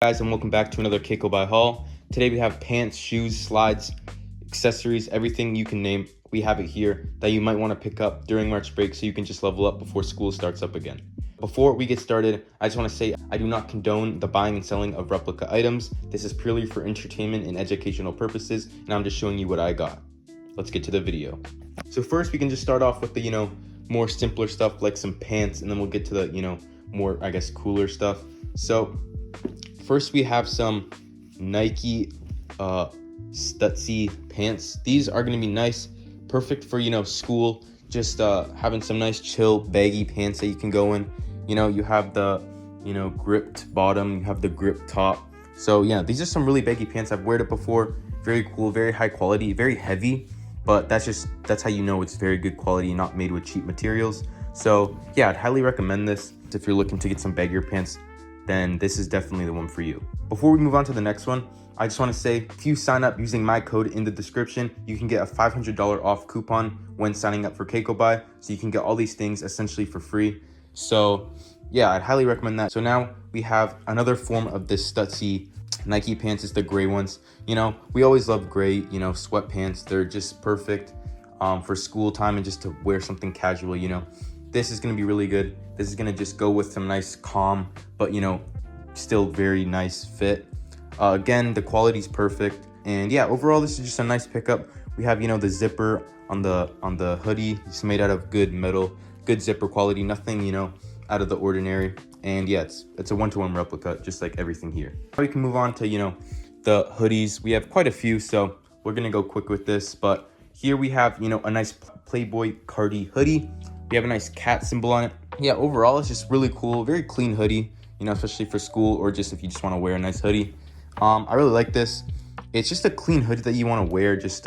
Guys, and welcome back to another Kakobuy haul. Today we have pants, shoes, slides, accessories, everything you can name. We have it here that you might want to pick up during March break so you can just level up before school starts up again. Before we get started, I just want to say I do not condone the buying and selling of replica items. This is purely for entertainment and educational purposes, and I'm just showing you what I got. Let's get to the video. So first we can just start off with the, more simpler stuff like some pants, and then we'll get to the, more, I guess, cooler stuff. So first, we have some Nike Stutsy pants. These are going to be nice, perfect for, school, just having some nice chill baggy pants that you can go in. You have the, gripped bottom, you have the gripped top. So yeah, these are some really baggy pants. I've worn it before. Very cool, very high quality, very heavy, but that's how you know it's very good quality, not made with cheap materials. So yeah, I'd highly recommend this if you're looking to get some baggier pants. Then this is definitely the one for you. Before we move on to the next one, I just want to say, if you sign up using my code in the description, you can get a $500 off coupon when signing up for Kakobuy. So you can get all these things essentially for free. So yeah, I'd highly recommend that. So now we have another form of this Stutsy Nike pants. It's the gray ones. We always love gray, sweatpants. They're just perfect for school time and just to wear something casual, This is going to be really good. This is going to just go with some nice calm, but still very nice fit. Again, the quality is perfect. And yeah, overall, this is just a nice pickup. We have, the zipper on the hoodie. It's made out of good metal, good zipper quality, nothing, out of the ordinary. And yeah, it's a one-to-one replica, just like everything here. Now we can move on to, the hoodies. We have quite a few, so we're going to go quick with this. But here we have, a nice Playboy Cardi hoodie. We have a nice cat symbol on it. Yeah, overall, it's just really cool. Very clean hoodie, especially for school or just if you just want to wear a nice hoodie. I really like this. It's just a clean hoodie that you want to wear. Just,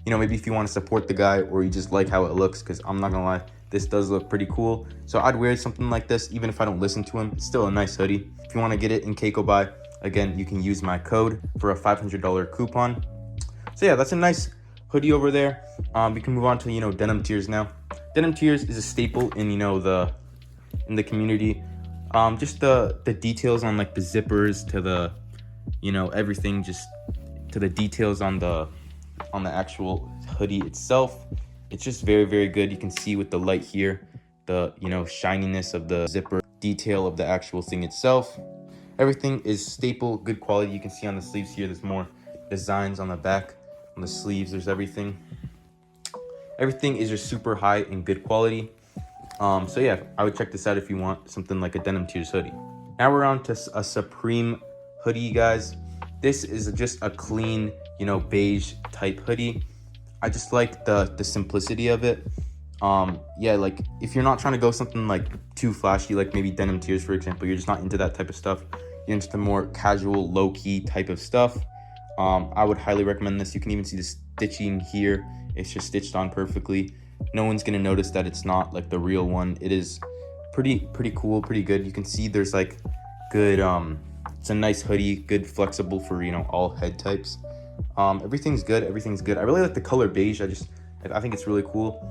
maybe if you want to support the guy or you just like how it looks, because I'm not going to lie, this does look pretty cool. So I'd wear something like this, even if I don't listen to him. It's still a nice hoodie. If you want to get it in Kakobuy, again, you can use my code for a $500 coupon. So yeah, that's a nice hoodie over there. We can move on to, denim tears now. Denim tears is a staple in in the community. Just the details on like the zippers to the everything, just to the details on the actual hoodie itself. It's just very, very good. You can see with the light here the shininess of the zipper, detail of the actual thing itself. Everything is staple, good quality. You can see on the sleeves here there's more designs on the back. On the sleeves there's everything is just super high and good quality. So yeah, I would check this out if you want something like a denim tears hoodie. Now we're on to a Supreme hoodie, guys. This is just a clean, beige type hoodie. I just like the simplicity of it. Yeah, like if you're not trying to go something like too flashy, like maybe denim tears, for example, you're just not into that type of stuff. You're into the more casual, low-key type of stuff. I would highly recommend this. You can even see the stitching here. It's just stitched on perfectly. No one's gonna notice that it's not like the real one. It is pretty cool, pretty good. You can see there's like good, it's a nice hoodie, good flexible for all head types. Everything's good. I really like the color beige. I think it's really cool.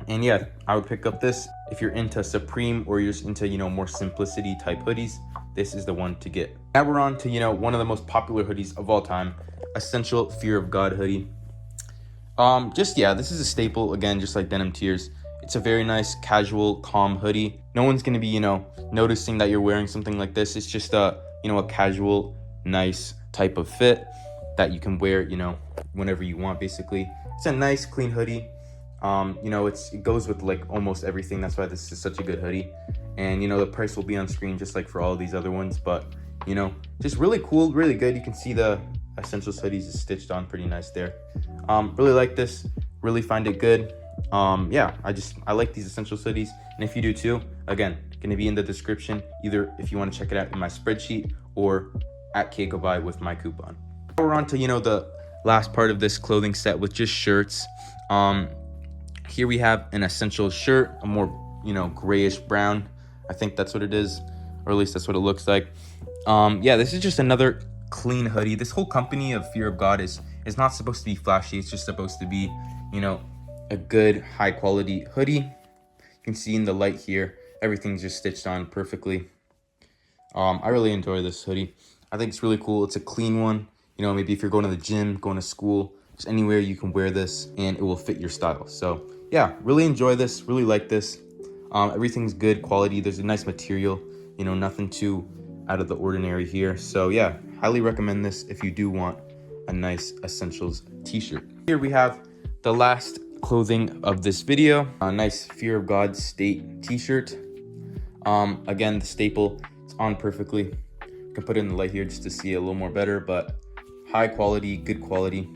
And yeah, I would pick up this if you're into Supreme or you're just into more simplicity type hoodies. This is the one to get. Now we're on to one of the most popular hoodies of all time, Essential Fear of God hoodie. This is a staple, again, just like denim tears. It's a very nice casual, calm hoodie. No one's gonna be noticing that you're wearing something like this. It's just a casual, nice type of fit that you can wear whenever you want. Basically, it's a nice clean hoodie. It goes with like almost everything. That's why this is such a good hoodie. And the price will be on screen just like for all of these other ones, but just really cool, really good. You can see the Essentials hoodies is stitched on pretty nice there. Really like this, really find it good. Yeah, I like these Essentials hoodies, and if you do too, again, gonna be in the description, either if you want to check it out in my spreadsheet or at Kakobuy with my coupon. Now we're on to the last part of this clothing set with just shirts. Here we have an Essentials shirt, a more grayish brown. I think that's what it is, or at least that's what it looks like. Yeah, this is just another clean hoodie. This whole company of Fear of God is not supposed to be flashy. It's just supposed to be a good high quality hoodie. You can see in the light here, everything's just stitched on perfectly. I really enjoy this hoodie. I think it's really cool. It's a clean one. You know, maybe if you're going to the gym, going to school, just anywhere you can wear this and it will fit your style. So yeah, really enjoy this, really like this. Everything's good quality. There's a nice material, you know, nothing too out of the ordinary here. So yeah, highly recommend this if you do want a nice Essentials t-shirt. Here we have the last clothing of this video, a nice Fear of God State t-shirt. Again, the staple, it's on perfectly. I can put it in the light here just to see it a little more better, but high quality, good quality.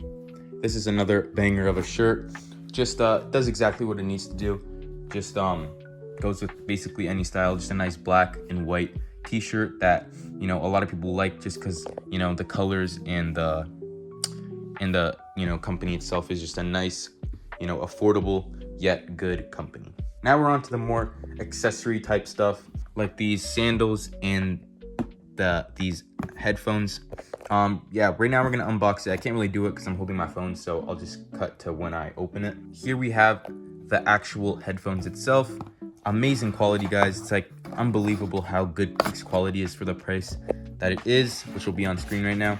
This is another banger of a shirt. Just does exactly what it needs to do. Just goes with basically any style. Just a nice black and white t-shirt that, you know, a lot of people like just because, you know, the colors and the you know, company itself is just a nice, you know, affordable yet good company. Now we're on to the more accessory type stuff, like these sandals and these headphones. Yeah, right now we're gonna unbox it. I can't really do it because I'm holding my phone, so I'll just cut to when I open it. Here we have the actual headphones itself. Amazing quality, guys. It's like unbelievable how good this quality is for the price that it is, which will be on screen right now.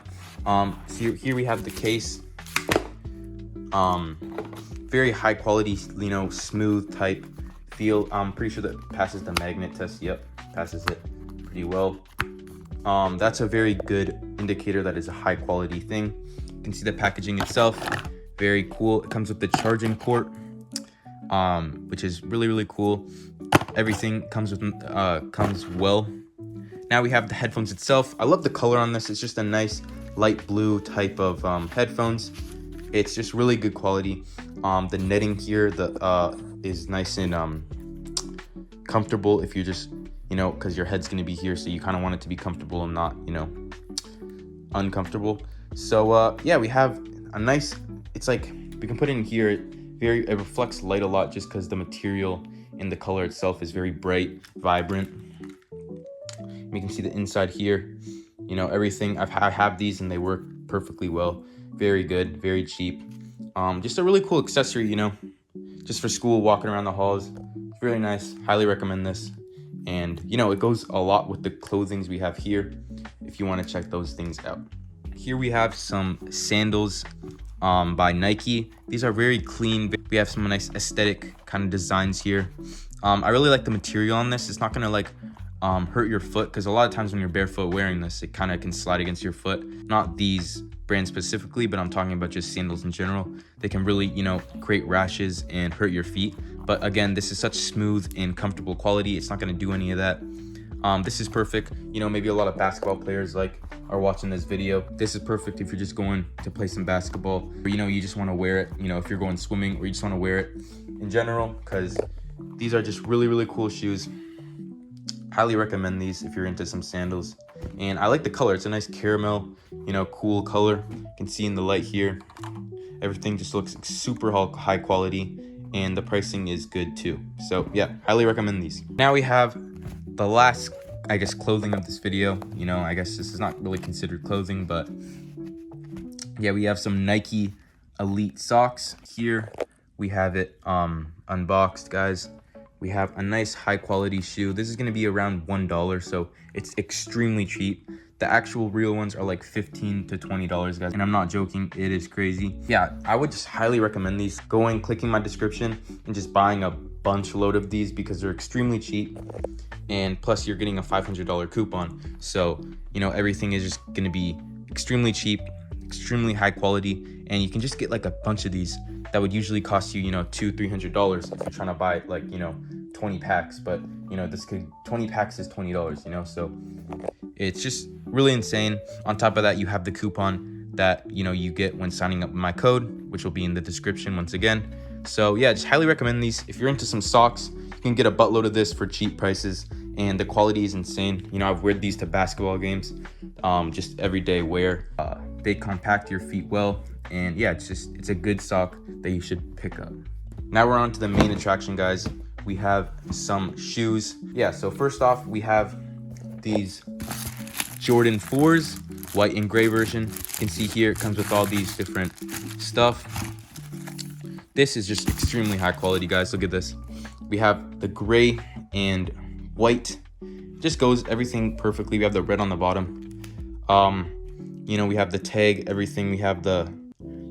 So here we have the case. Very high quality, you know, smooth type feel. I'm pretty sure that passes the magnet test. Yep, passes it pretty well. That's a very good indicator that is a high quality thing. You can see the packaging itself, very cool. It comes with the charging port, which is really cool. Everything comes well. Now we have the headphones itself. I love the color on this. It's just a nice light blue type of headphones. It's just really good quality. The netting here is nice and comfortable if you're just, you know, because your head's going to be here, so you kind of want it to be comfortable and not, you know, uncomfortable. So yeah, we have a nice, it's like we can put it in here. It reflects light a lot just because the material and the color itself is very bright, vibrant. You can see the inside here, you know, everything. I have these and they work perfectly well. Very good, very cheap. Just a really cool accessory, you know, just for school, walking around the halls. It's really nice. Highly recommend this. And, you know, it goes a lot with the clothings we have here if you want to check those things out. Here we have some sandals by Nike. These are very clean. We have some nice aesthetic kind of designs here. I really like the material on this. It's not going to like hurt your foot, because a lot of times when you're barefoot wearing this, it kind of can slide against your foot. Not these brands specifically, but I'm talking about just sandals in general. They can really, you know, create rashes and hurt your feet. But again, this is such smooth and comfortable quality. It's not going to do any of that. This is perfect. You know, maybe a lot of basketball players like are watching this video. This is perfect if you're just going to play some basketball, or, you know, you just want to wear it, you know, if you're going swimming, or you just want to wear it in general, because these are just really cool shoes. Highly recommend these if you're into some sandals. And I like the color. It's a nice caramel, you know, cool color. You can see in the light here, everything just looks super high quality, and the pricing is good too. So yeah, highly recommend these. Now we have the last, I guess, clothing of this video. You know, I guess this is not really considered clothing, but yeah, we have some Nike Elite socks here. We have it unboxed, guys. We have a nice high quality shoe. This is going to be around $1, so it's extremely cheap. The actual real ones are like $15 to $20, guys, and I'm not joking, it is crazy. Yeah, I would just highly recommend these. Going, clicking my description, and just buying a load of these, because they're extremely cheap, and plus you're getting a $500 coupon. So, you know, everything is just going to be extremely cheap, extremely high quality, and you can just get like a bunch of these that would usually cost you, you know, $200-300 if you're trying to buy like, you know, 20 packs. But, you know, 20 packs is $20, you know, so it's just really insane. On top of that, you have the coupon that, you know, you get when signing up with my code, which will be in the description once again. So yeah, just highly recommend these. If you're into some socks, you can get a buttload of this for cheap prices, and the quality is insane. You know, I've worn these to basketball games, just everyday wear. They compact your feet well, and yeah, it's a good sock that you should pick up. Now we're on to the main attraction, guys. We have some shoes. Yeah, so first off, we have these Jordan 4s, white and gray version. You can see here it comes with all these different stuff. This is just extremely high quality, guys. Look at this. We have the gray and white, just goes everything perfectly. We have the red on the bottom. We have the tag, everything. We have the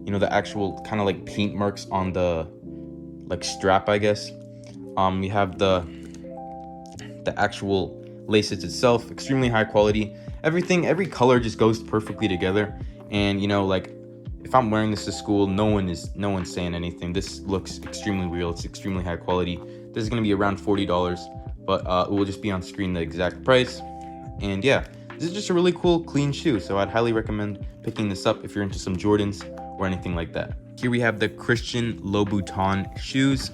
the actual kind of like paint marks on the like strap, I guess. We have the actual laces itself, extremely high quality. Every color just goes perfectly together. And like if I'm wearing this to school, no one's saying anything. This looks extremely real. It's extremely high quality. This is going to be around $40, but it will just be on screen the exact price. And yeah, this is just a really cool, clean shoe. So I'd highly recommend picking this up if you're into some Jordans or anything like that. Here we have the Christian Louboutin shoes.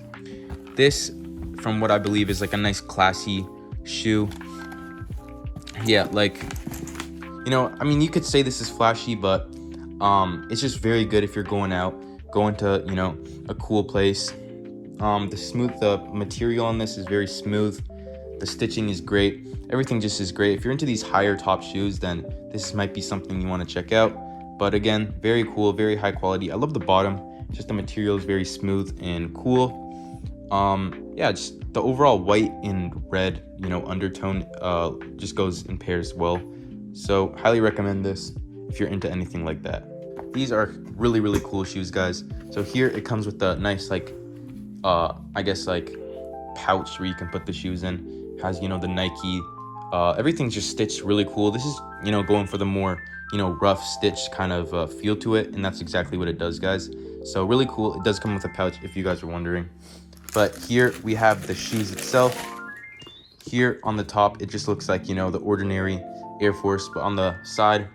This, from what I believe, is like a nice classy shoe. Yeah, like, I mean, you could say this is flashy, but it's just very good if you're going to a cool place. The material on this is very smooth. The stitching is great. Everything just is great. If you're into these higher top shoes, then this might be something you want to check out. But again, very cool, very high quality. I love the bottom. Just the material is very smooth and cool. Yeah, just the overall white and red, undertone just goes in pairs well. So highly recommend this if you're into anything like that. These are really, really cool shoes, guys. So here it comes with a nice I guess like pouch where you can put the shoes in. It has, the Nike, everything's just stitched really cool. This is, going for the more, rough stitch kind of feel to it. And that's exactly what it does, guys. So really cool. It does come with a pouch if you guys are wondering. But here we have the shoes itself. Here on the top, it just looks like, the ordinary Air Force. But on the side,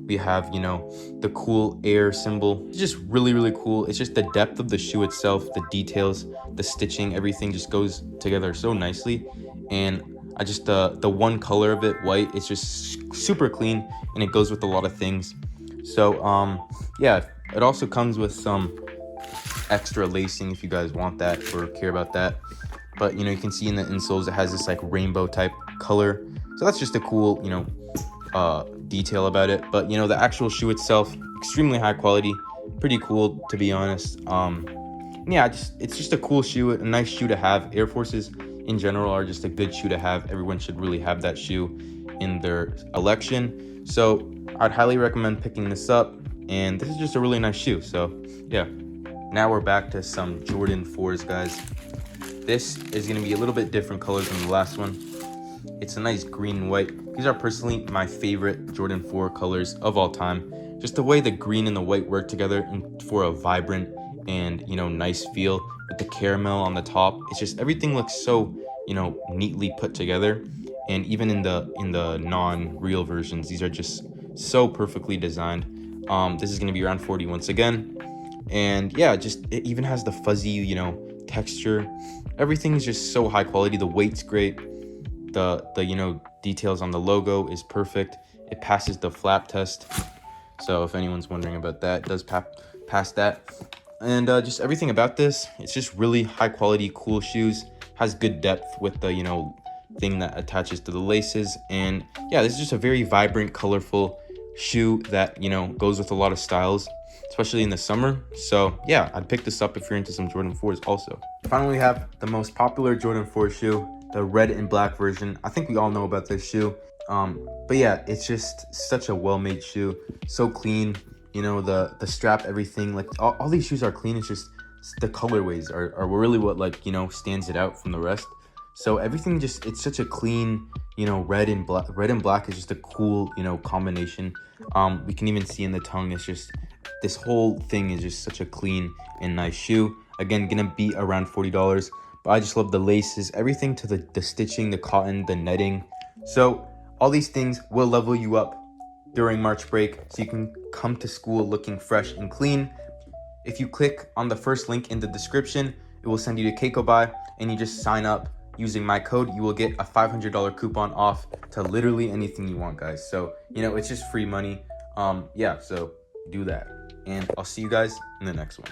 we have, the cool Air symbol. It's just really, really cool. It's just the depth of the shoe itself, the details, the stitching, everything just goes together so nicely. And I just, the one color of it, white, it's just super clean and it goes with a lot of things. So, yeah, it also comes with some extra lacing if you guys want that or care about that. But you can see in the insoles it has this like rainbow type color, so that's just a cool detail about it. But the actual shoe itself, extremely high quality, pretty cool to be honest. Yeah, it's just a cool shoe, a nice shoe to have. Air Forces in general are just a good shoe to have. Everyone should really have that shoe in their collection. So I'd highly recommend picking this up, and this is just a really nice shoe. So yeah, now we're back to some Jordan 4s, guys. This is going to be a little bit different color than the last one. It's a nice green and white. These are personally my favorite Jordan 4 colors of all time. Just the way the green and the white work together and for a vibrant and nice feel with the caramel on the top. It's just everything looks so neatly put together. And even in the non-real versions, these are just so perfectly designed. This is going to be around 40 once again. And yeah, just it even has the fuzzy texture. Everything's just so high quality. The weight's great. The details on the logo is perfect. It passes the flap test. So if anyone's wondering about that, it does pass that. And just everything about this, it's just really high quality, cool shoes. Has good depth with the thing that attaches to the laces. And yeah, this is just a very vibrant, colorful shoe that goes with a lot of styles, especially in the summer. So yeah, I'd pick this up if you're into some Jordan 4s also. Finally, we have the most popular Jordan 4 shoe, the red and black version. I think we all know about this shoe. But yeah, it's just such a well-made shoe, so clean. The strap, everything, like all these shoes are clean. It's just the colorways are really what stands it out from the rest. So everything it's such a clean, red and black is just a cool, combination. We can even see in the tongue, it's just, this whole thing is just such a clean and nice shoe. Again, gonna be around $40, but I just love the laces, everything to the stitching, the cotton, the netting. So all these things will level you up during March break, so you can come to school looking fresh and clean. If you click on the first link in the description, it will send you to Kakobuy, and you just sign up using my code. You will get a $500 coupon off to literally anything you want, guys. So it's just free money. Yeah, so do that, and I'll see you guys in the next one.